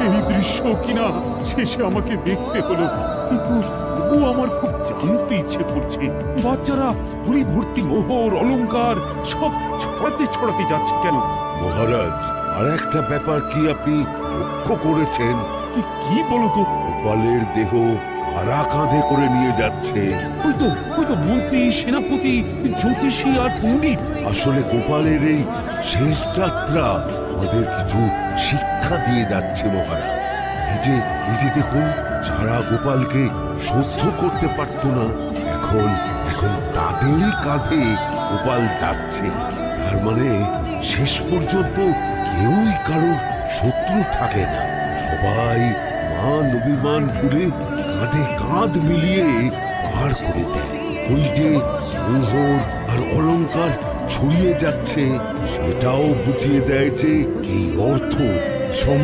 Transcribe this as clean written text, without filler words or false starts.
এই দৃশ্য কিনা শেষে আমাকে দেখতে হলো, কিন্তু তবু আমার খুব জানতে ইচ্ছে করছে বাচ্চারা হুড়ি ভর্তি মোহর অলংকার সব ছড়াতে ছড়াতে যাচ্ছে কেন। মহারাজ, আর একটা ব্যাপার কি আপনি লক্ষ্য করেছেন? কি কি বলো তো? গোপালের দেহ কারা কাঁধে করে নিয়ে যাচ্ছে? ওই তো মন্ত্রী, সেনাপতি, জ্যোতিষী আর পণ্ডিত। আসলে গোপালের এই শেষ যাত্রা আমাদের কিছু শিক্ষা দিয়ে যাচ্ছে মহারাজ। এই যে দেখুন, যারা গোপালকে সহ্য করতে পারত না, এখন এখন তাদেরই কাঁধে গোপাল যাচ্ছে। তার মানে শেষ পর্যন্ত কেউই কারোর শত্রু থাকে না, সবাই মান অভিমান ভুলে কাঁধে কাঁধ মিলিয়ে পার করে দেয়। ওই যে মোহর আর অলংকার ছড়িয়ে যাচ্ছে, সেটাও বুঝিয়ে দেয় যে এই অর্থ